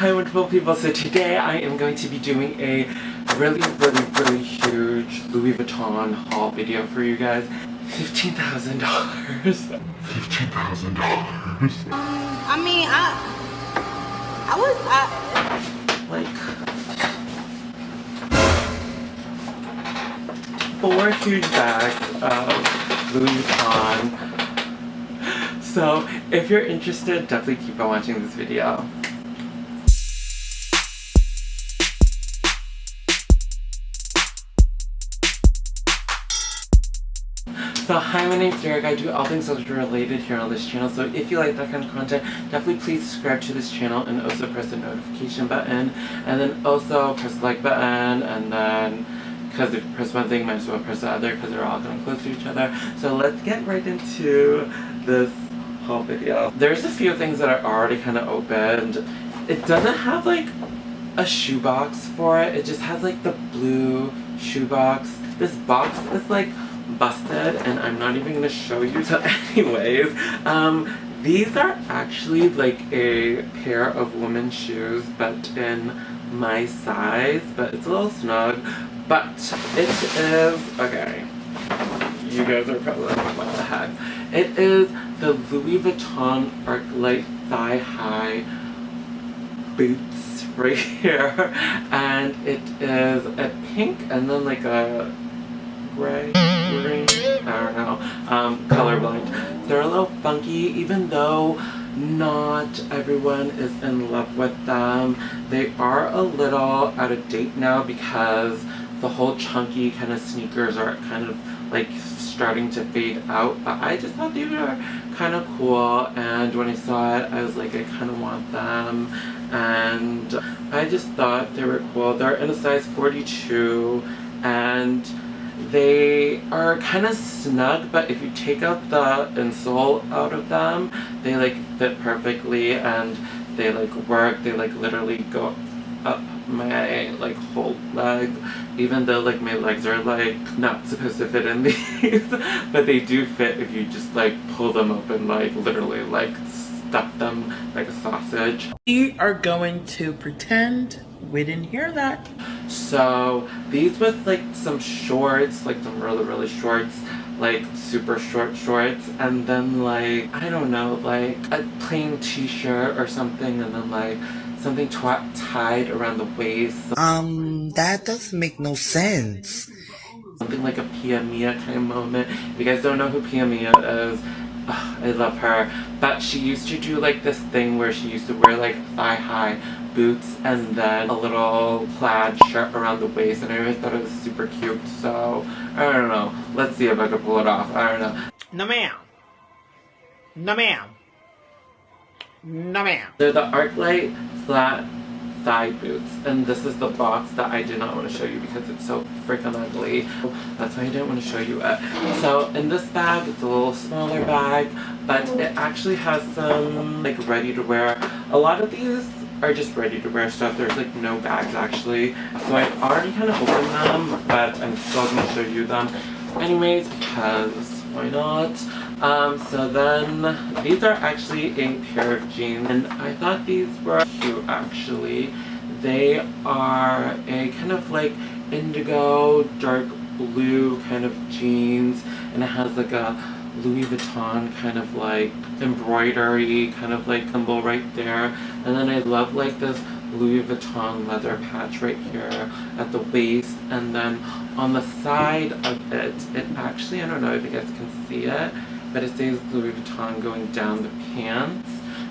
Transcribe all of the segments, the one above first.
Hi wonderful people, so today I am going to be doing a really huge Louis Vuitton haul video for you guys. $15,000. $15,000. I mean, like 4 huge bags of Louis Vuitton. So if you're interested, definitely keep on watching this video. So hi, my name's Derek. I do all things social related here on this channel, so if you like that kind of content, definitely please subscribe to this channel and also press the notification button, and then also press the like button, and then because if you press one thing, you might as well press the other because they're all kind of close to each other. So let's get right into this haul video. There's a few things that are already kind of opened. It doesn't have like a shoebox for it. It just has like the blue shoebox. This box is like busted and I'm not even gonna show you. So anyways, these are actually like a pair of women's shoes but in my size, but it's a little snug. But it is, okay, you guys are probably like, what the heck? It is the Louis Vuitton Arclight Thigh High boots right here, and it is a pink and then like a gray, green, I don't know, colorblind. They're a little funky, even though not everyone is in love with them. They are a little out of date now because the whole chunky kind of sneakers are kind of like starting to fade out, but I just thought they were kind of cool, and when I saw it I was like, I kind of want them, and I just thought they were cool. They're in a size 42 and they are kind of snug, but if you take out the insole out of them, they like fit perfectly and they like work. They like literally go up my like whole leg, even though like my legs are like not supposed to fit in these, but they do fit if you just like pull them open, like literally like stuff them like a sausage. We are going to pretend we didn't hear that. So these with like some shorts, like some really shorts, like super short shorts, and then like, I don't know, like a plain t-shirt or something, and then like something tied around the waist. That doesn't make no sense. Something like a Pia Mia kind of moment. If you guys don't know who Pia Mia is, I love her. But she used to do like this thing where she used to wear like thigh-high boots and then a little plaid shirt around the waist, and I always thought it was super cute. So I don't know. Let's see if I can pull it off. I don't know. No ma'am. No ma'am. No ma'am. They're the Arclight flat thigh boots, and this is the box that I did not want to show you because it's so freaking ugly. That's why I didn't want to show you it. So in this bag, it's a little smaller bag, but it actually has some like ready to wear. A lot of these are just ready to wear stuff. There's like no bags actually. So I already kind of opened them, but I'm still going to show you them anyways because why not? So then these are actually a pair of jeans, and I thought these were cute actually. They are a kind of like indigo dark blue kind of jeans, and it has like a Louis Vuitton kind of like embroidery kind of like symbol right there, and then I love like this Louis Vuitton leather patch right here at the waist, and then on the side of it, it actually, I don't know if you guys can see it, but it says Louis Vuitton going down the pants.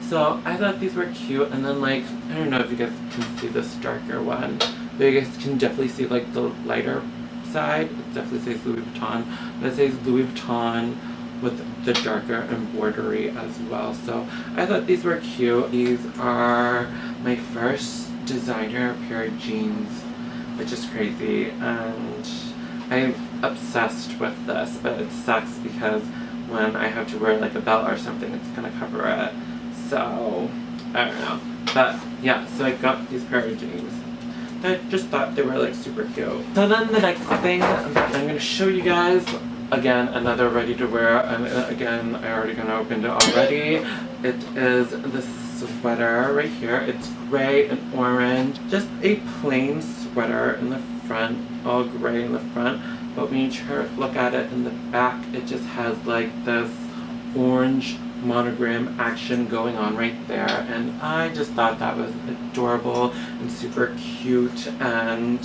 So I thought these were cute, and then like, I don't know if you guys can see this darker one, but you guys can definitely see like the lighter side. It definitely says Louis Vuitton, but it says Louis Vuitton with the darker embroidery as well. So I thought these were cute. These are my first designer pair of jeans, which is crazy, and I'm obsessed with this, but it sucks because when I have to wear like a belt or something, it's gonna cover it. So I don't know, but yeah, so I got these pair of jeans. I just thought they were like super cute. So then the next thing that I'm gonna show you guys, again, another ready to wear, and again, I already kind of opened it already. It is this sweater right here. It's gray and orange. Just a plain sweater in the front, all gray in the front. But when you look at it in the back, it just has like this orange monogram action going on right there. And I just thought that was adorable and super cute. And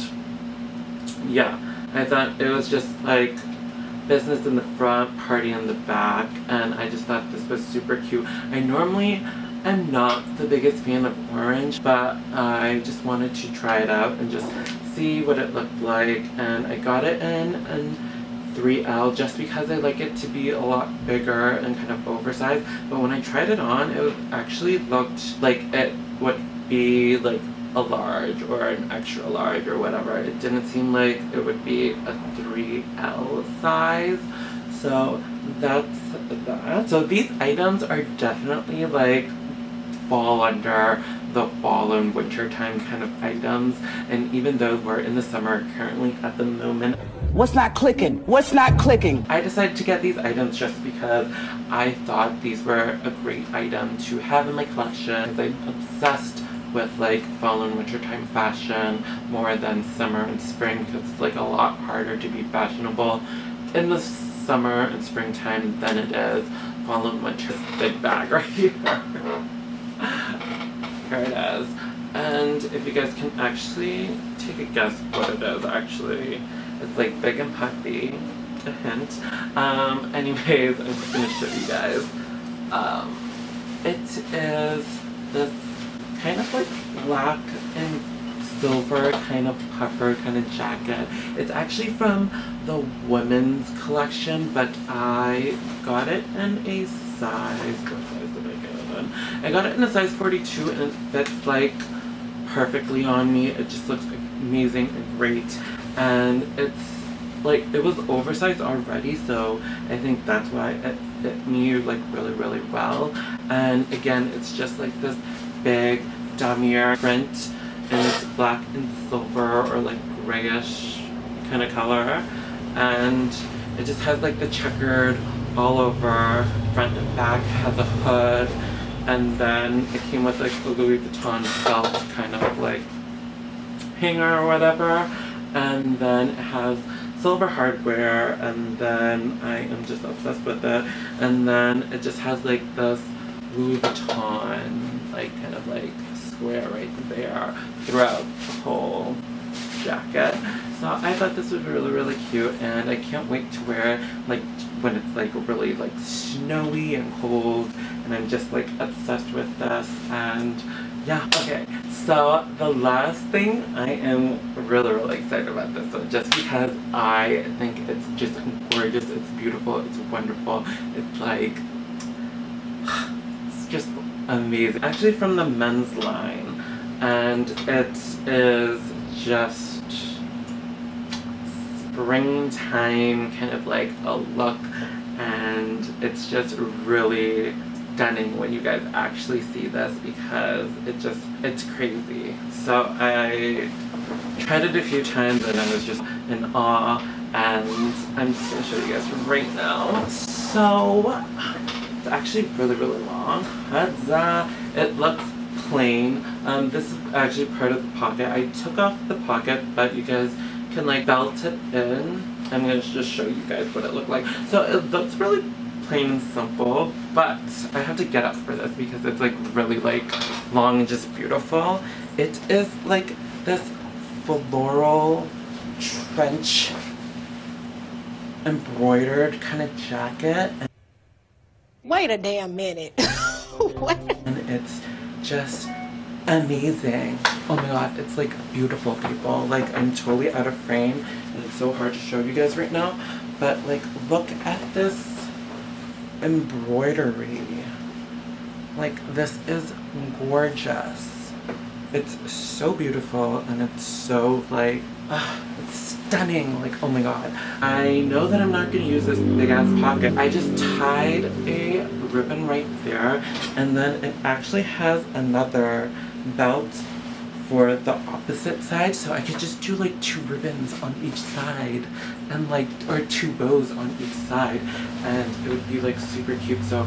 yeah, I thought it was just like business in the front, party in the back, and I just thought this was super cute. I normally am not the biggest fan of orange, but I just wanted to try it out and just see what it looked like, and I got it in 3L just because I like it to be a lot bigger and kind of oversized. But when I tried it on, it actually looked like it would be like a large or an extra large or whatever. It didn't seem like it would be a 3L size. So that's that. So these items are definitely like fall under the fall and winter time kind of items. And even though we're in the summer currently at the moment, what's not clicking? What's not clicking? I decided to get these items just because I thought these were a great item to have in my collection. I'm obsessed with like fall and winter time fashion more than summer and spring, because it's like a lot harder to be fashionable in the summer and springtime than it is fall and winter. This big bag right here. Here it is. And if you guys can actually take a guess what it is, actually. It's like big and puffy. A hint. Anyways, I'm just gonna show you guys. It is this kind of like black and silver kind of puffer kind of jacket. It's actually from the women's collection, but I got it in a size, what size did I get it in? I got it in a size 42 and it fits like perfectly on me. It just looks amazing and great, and it's like, it was oversized already, so I think that's why it fit me like really, really well. And again, it's just like this big damier print, and it's black and silver or like grayish kind of color, and it just has like the checkered all over front and back, has a hood, and then it came with like a Louis Vuitton belt kind of like hanger or whatever, and then it has silver hardware, and then I am just obsessed with it. And then it just has like this Louis Vuitton like kind of like square right there throughout the whole jacket. So I thought this was really, really cute, and I can't wait to wear it like when it's like really like snowy and cold, and I'm just like obsessed with this. And yeah, okay, so the last thing, I am really, really excited about this one just because I think it's just gorgeous, it's beautiful, it's wonderful, it's like, it's just amazing. Actually from the men's line, and it is just springtime kind of like a look, and it's just really stunning when you guys actually see this, because it's crazy. So I tried it a few times and I was just in awe, and I'm just gonna show you guys right now. So it's actually really, really long. It looks plain. This is actually part of the pocket. I took off the pocket, but you guys can like belt it in. I'm gonna just show you guys what it looked like. So it looks really plain and simple, but I have to get up for this because it's like really like long and just beautiful. It is like this floral trench embroidered kind of jacket. Wait a damn minute. What? And it's just amazing. Oh my god, it's like beautiful, people. Like, I'm totally out of frame and it's so hard to show you guys right now, but like look at this embroidery. Like, this is gorgeous. It's so beautiful, and it's so like it's stunning. Like, oh my god. I know that I'm not gonna use this big ass pocket. I just tied a ribbon right there, and then it actually has another belt for the opposite side, so I could just do like 2 ribbons on each side, and like, or 2 bows on each side, and it would be like super cute. So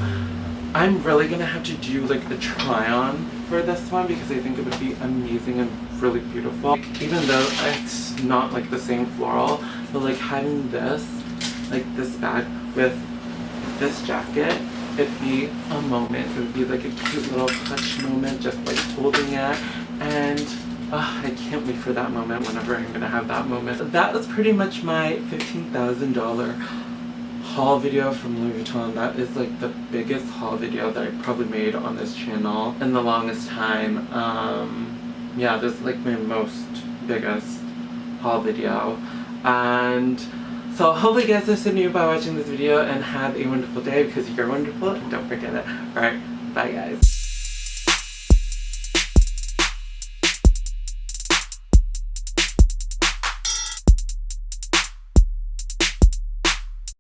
I'm really gonna have to do like a try on for this one because I think it would be amazing and really beautiful. Like, even though it's not like the same floral, but like having this, like this bag with this jacket, it'd be a moment. It would be like a cute little clutch moment, just like holding it. And I can't wait for that moment whenever I'm gonna have that moment. That was pretty much my $15,000 haul video from Louis Vuitton. That is like the biggest haul video that I probably made on this channel in the longest time. Yeah, this is like my most biggest haul video. And so hopefully you guys are so new by watching this video and have a wonderful day because you're wonderful and don't forget it. Alright, bye guys.